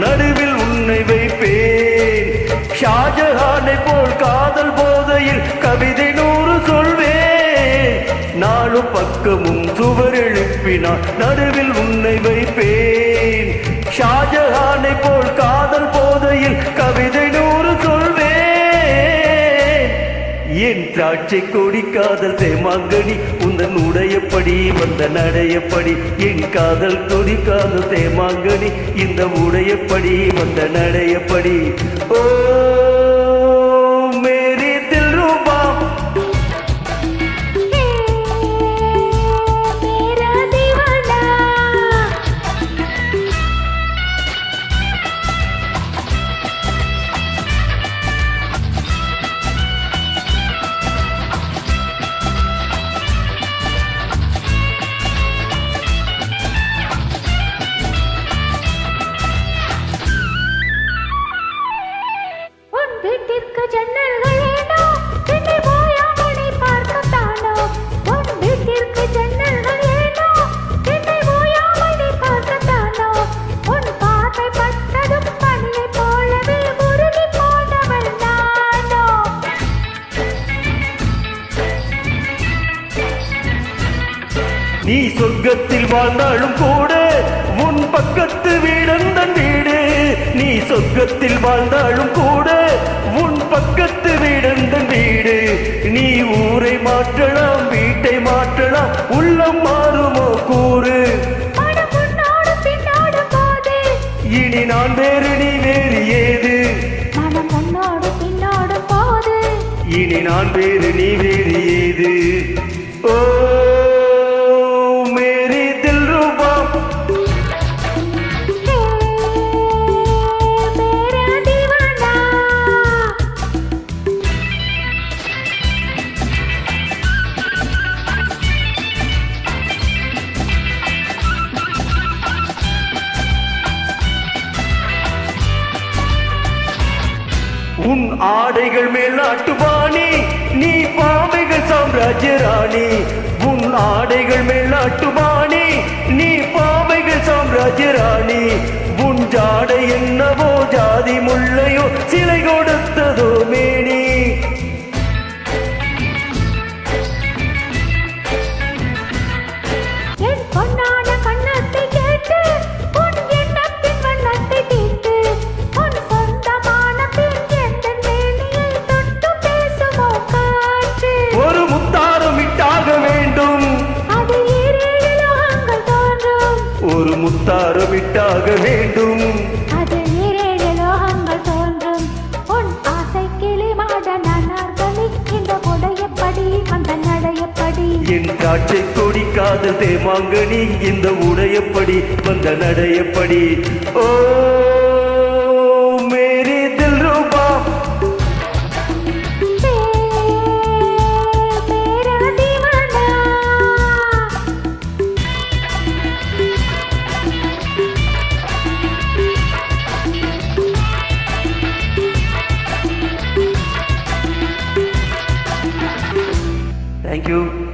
நடுவில் உன்னை வைப்பேன். ஷாஜஹானை போல் காதல் போதையில் கவிதை 100 சொல்வேன். 4 பக்கமும் சுவர் எழுப்பினான் நடுவில் உன்னை வைப்பேன். ஷாஜஹானை போல் காதல் போதையில் கவிதை 100 சொல்வேன். என் திராட்சை கொடி காதல் தேமாங்கனி உந்தன் உடையப்படி வந்த நடையப்படி. என் காதல் கொடி காதல் தேமாங்கனி இந்த உடையப்படி வந்த நடையப்படி. ஓ மேரி தில்ருபா வீட்டிற்கு ஜன்னல்கள் ஏனோ என்னை ஓயாமணி பார்க்கத்தானோ. உன் வீட்டிற்கு ஜன்னல்கள் ஏனோ என்னை ஓயாமணி பார்க்கத்தானோ. உன் பார்வை பட்டதும் பனியை போலவே உருகி போனவள் நானோ. நீ சொர்க்கத்தில் வாழ்ந்தாலும் கூட உன் பக்கத்து வீடந்தன் வீடு. நீ சொர்க்கத்தில் வாழ்ந்தாலும் கூட உன் பக்கத்து வீடந்தன் வீடு. நீ ஊரை மாற்றலாம் வீட்டை மாற்றலாம் உள்ளம் மாறுமோ கூறு. முன்னோடு பின்னோடு போது இனி நான் வேறு நீ வேறு ஏது. மனம் முன்னோடு பின்னோடு போது இனி நான் வேறு நீ வேறு ஏது. ஓ மேரி தில்ருபா உன் ஆடைகள் மேல் நாட்டுபாணி நீ பாவைகள் சாம்ராஜ்ய ராணி. உன் ஆடைகள் மேல் நாட்டுபாணி நீ பாவைகள் சாம்ராஜ்ய ராணி. உன் ஜாடை என்னவோ ஜாதி முல்லையோ சிலை கொடுத்ததோ மேனி. என் பொன்னான கண்ணத்தை கேட்டு உன் எண்ணத்தின் வண்ணத்தை தீட்டு. உன் சொந்தமான பின் எந்தன் மேனியை தொட்டு பேசுமோ காற்று. ஒரு முத்தாரம் இட்டாக வேண்டும் அது 7 லோகங்கள் தோன்றும். ஒரு முத்தாரம் இட்டாக வேண்டும் அது 7 லோகங்கள் தோன்றும். உன் ஆசை கிளி மாட நானார்களி இந்த உடையப்படி அந்த நடையப்படி. என் திராட்சை கொடி காதல் தேமாங்கனி இந்த உடையப்படி வந்த நடையப்படி. ஓ மேரி தில்ருபா மேரா தீவானா. Thank you.